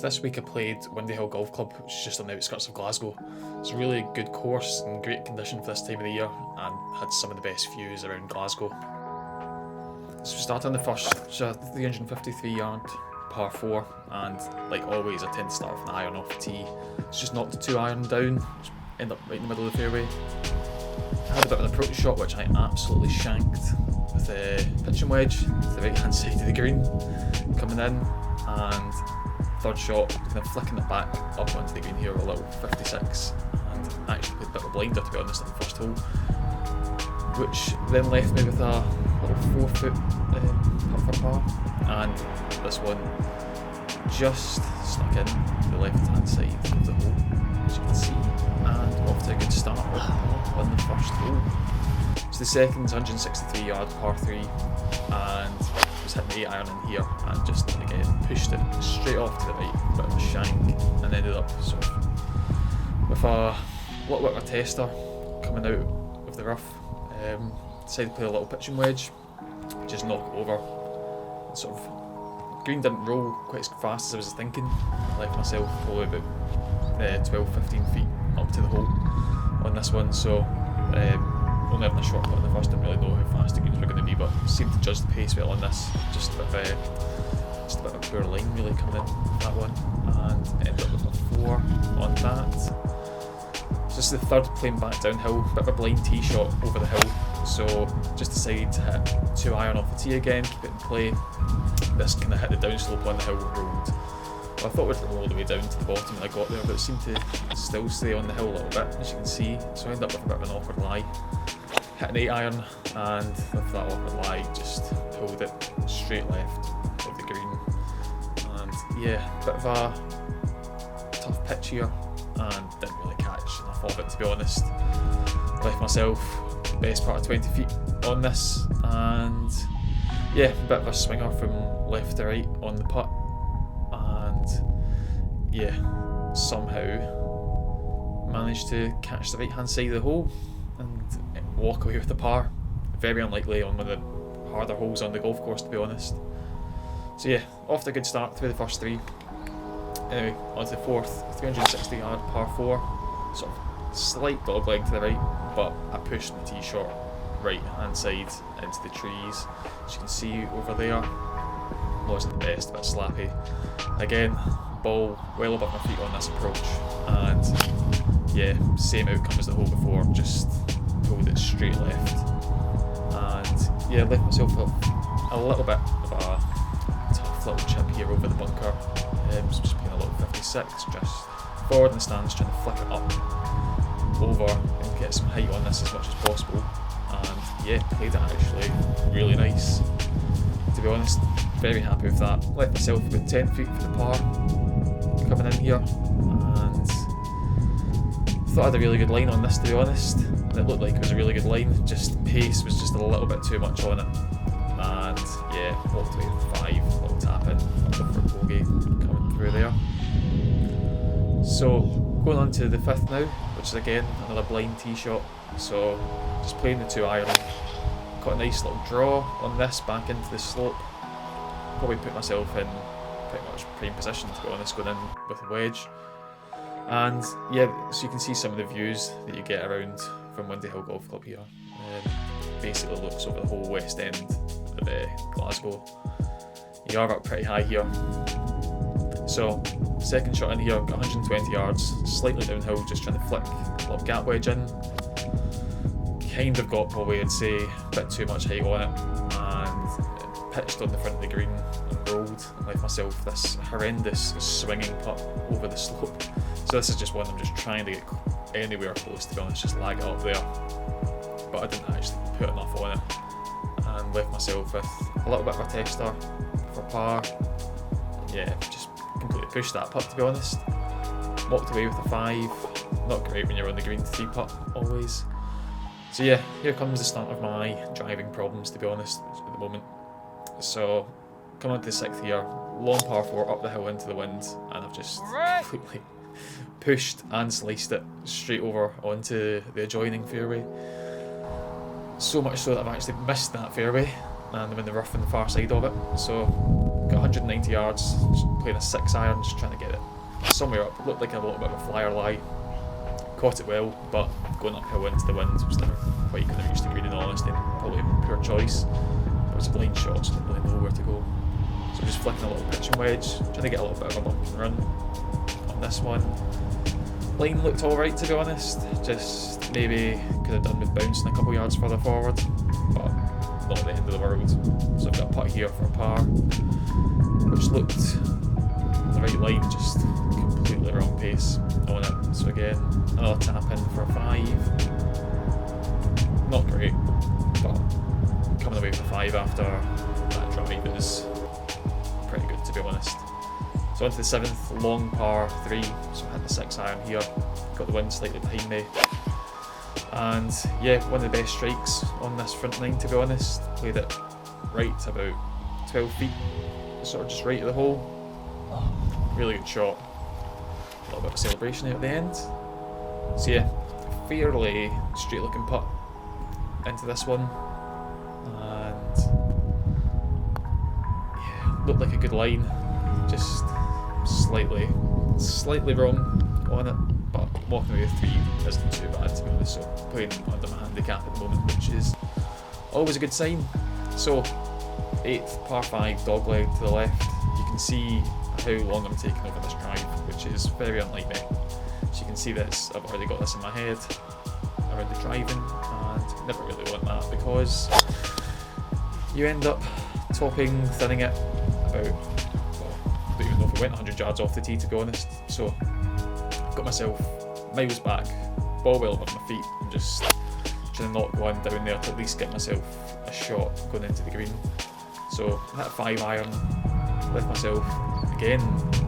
So this week I played Windyhill Golf Club, which is just on the outskirts of Glasgow. It's a really good course in great condition for this time of the year and had some of the best views around Glasgow. So we start on the first 353 yard par 4, and like always I tend to start with an iron off the tee. It's just knocked the 2 iron down, end up right in the middle of the fairway. I had a bit of an approach shot which I absolutely shanked with a pitching wedge to the right hand side of the green coming in, and third shot kind of flicking it back up onto the green here with a little 56, and actually played a bit of a blinder to be honest on the first hole, which then left me with a little 4 foot putt for par, and this one just snuck in the left hand side of the hole as you can see, and off to a good start on the first hole. So the second's 163 yard par 3, and was hitting the 8 iron in here and just again pushed it straight off to the right, bit of a shank, and ended up sort of with a little bit of a tester coming out of the rough. Decided to play a little pitching wedge, just knock it over. And sort of green didn't roll quite as fast as I was thinking. I left myself probably about 12-15 feet up to the hole on this one, so only having a short putt on the first, didn't really know how fast the greens were going to be, but seemed to judge the pace well on this. Just a bit of a poor line really coming in that one, and ended up with a 4 on that. So this is the third playing back downhill, bit of a blind tee shot over the hill, so just decided to hit 2 iron off the tee again, keep it in play. This kind of hit the downslope on the hill road. Well, I thought it would roll all the way down to the bottom when I got there, but it seemed to still stay on the hill a little bit, as you can see, so I ended up with a bit of an awkward lie. Hit an 8 iron, and with that awkward lie just pulled it straight left of the green, and yeah, bit of a tough pitch here and didn't really catch enough of it to be honest. Left myself the best part of 20 feet on this, and yeah, a bit of a swinger from left to right on the putt, and yeah, somehow managed to catch the right hand side of the hole and walk away with the par. Very unlikely on one of the harder holes on the golf course to be honest. So yeah, off to a good start through the first 3. Anyway, on to the fourth, 360 yard par 4, sort of slight dog leg to the right, but I pushed the tee shot right hand side into the trees, as you can see over there. Wasn't the best, a bit slappy. Again, ball well above my feet on this approach, and yeah, same outcome as the hole before, just pulled it straight left, and yeah, left myself a little bit of a tough little chip here over the bunker. So just playing a little 56, just forward in the stands, trying to flick it up over and get some height on this as much as possible, and yeah, played it actually really nice to be honest. Very happy with that. Left myself about 10 feet for the par coming in here, and thought I had a really good line on this to be honest, and it looked like it was a really good line, just pace was just a little bit too much on it, and yeah, walked away with 5, little tap in, up for a bogey coming through there. So going on to the 5th now, which is again another blind tee shot, so just playing the 2 iron, got a nice little draw on this back into the slope. Probably put myself in pretty much prime position to be honest, going in with a wedge. And yeah, so you can see some of the views that you get around from Windyhill Golf Club here. Basically looks over the whole west end of Glasgow. You are up pretty high here. So second shot in here, got 120 yards, slightly downhill, just trying to flick a little gap wedge in. Kind of got probably, I'd say, a bit too much height on it, and pitched on the front of the green and rolled, and left myself this horrendous swinging putt over the slope. So this is just one I'm just trying to get anywhere close to be honest, just lag it up there, but I didn't actually put enough on it, and left myself with a little bit of a tester for par. Yeah, just completely pushed that putt to be honest. Walked away with a 5, not great when you're on the green 3 putt always. So yeah, here comes the start of my driving problems to be honest at the moment. So coming on to the 6th here, long par 4 up the hill into the wind, and I've just completely pushed and sliced it straight over onto the adjoining fairway. So much so that I've actually missed that fairway, and I'm in the rough on the far side of it. So got 190 yards, just playing a 6-iron, just trying to get it somewhere up. Looked like a little bit of a flyer lie. Caught it well, but going uphill into the wind was never quite going to reach the green in all honesty. Probably a poor choice. It was a blind shot, so I didn't really know where to go. So I'm just flicking a little pitching wedge, trying to get a little bit of a bump and run on this one. Line looked alright, to be honest, just maybe could have done with bouncing a couple yards further forward, but not at the end of the world. So I've got a putt here for a par, which looked the right line, just completely wrong pace on it. So again, another tap in for a 5. Not great, but coming away with a 5 after that drive is pretty good, to be honest. So onto the 7th, long par 3, so I hit the 6-iron here, got the wind slightly behind me. And yeah, one of the best strikes on this front 9, to be honest. Played it right to about 12 feet, sort of just right at the hole. Really good shot. A little bit of a celebration there at the end. So yeah, fairly straight looking putt into this one. And yeah, looked like a good line, just slightly wrong on it, but walking away with 3 isn't too bad, to be honest. So playing under my handicap at the moment, which is always a good sign. So 8th, par 5, dogleg to the left. You can see how long I'm taking over this drive, which is very unlike me. So you can see this, I've already got this in my head around the driving, and never really want that, because you end up topping, thinning it about, well, I don't even know if it went 100 yards off the tee, to be honest. So got myself miles back, ball well above my feet, and just trying to knock one down there to at least get myself a shot going into the green. So hit a 5-iron, left myself, again,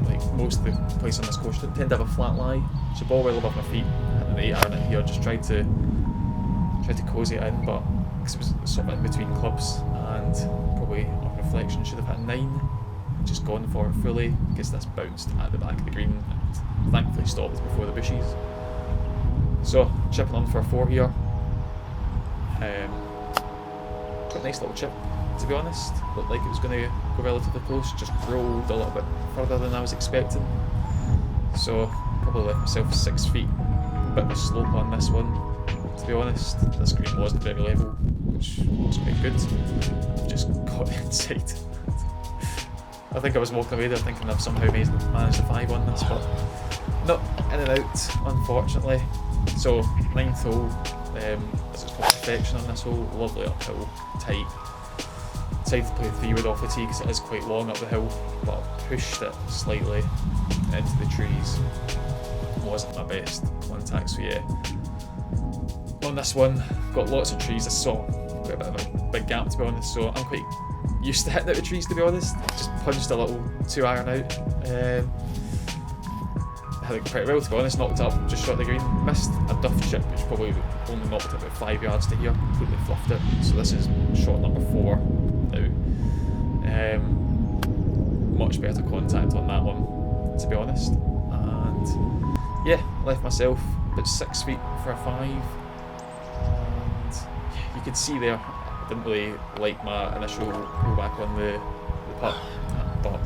like most of the place on this course, tend to have a flat lie, so ball well above my feet, hitting an 8-iron in here, just tried to cozy it in, but because it was sort of in between clubs, and probably on reflection should have hit a 9, just gone for it fully, because this bounced at the back of the green, and thankfully stopped before the bushes. So chipping on for a 4 here. Quite a nice little chip, to be honest. Looked like it was going to go relatively close, just rolled a little bit further than I was expecting. So probably left myself 6 feet. A bit of a slope on this one, to be honest. This green wasn't very level, which was quite good. Just got inside. I think I was walking away there thinking I've somehow managed a 5 on this, but no, in and out, unfortunately. So 9th hole, as it's called, perfection on this hole, lovely uphill, tight. Decided to play the 3-wood off the tee because it is quite long up the hill, but I pushed it slightly into the trees. Wasn't my best contact, so yeah. On this one, got lots of trees. I saw quite a bit of a big gap, to be honest, so I'm quite used to hitting out the trees, to be honest. Just punched a little 2-iron out. I hit it pretty well, to be honest, knocked it up, just shot the green, missed a duff chip, which probably only knocked it about 5 yards to here, completely fluffed it. So this is shot number 4 now. Much better contact on that one, to be honest. And yeah, left myself about 6 feet for a 5. And yeah, you could see there, I didn't really like my initial pullback on the putt, but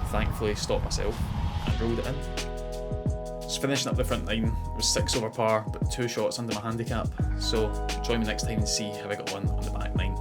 thankfully stopped myself and rolled it in. Just finishing up the front 9, it was 6 over par, but 2 shots under my handicap. So join me next time and see how I got on the back 9.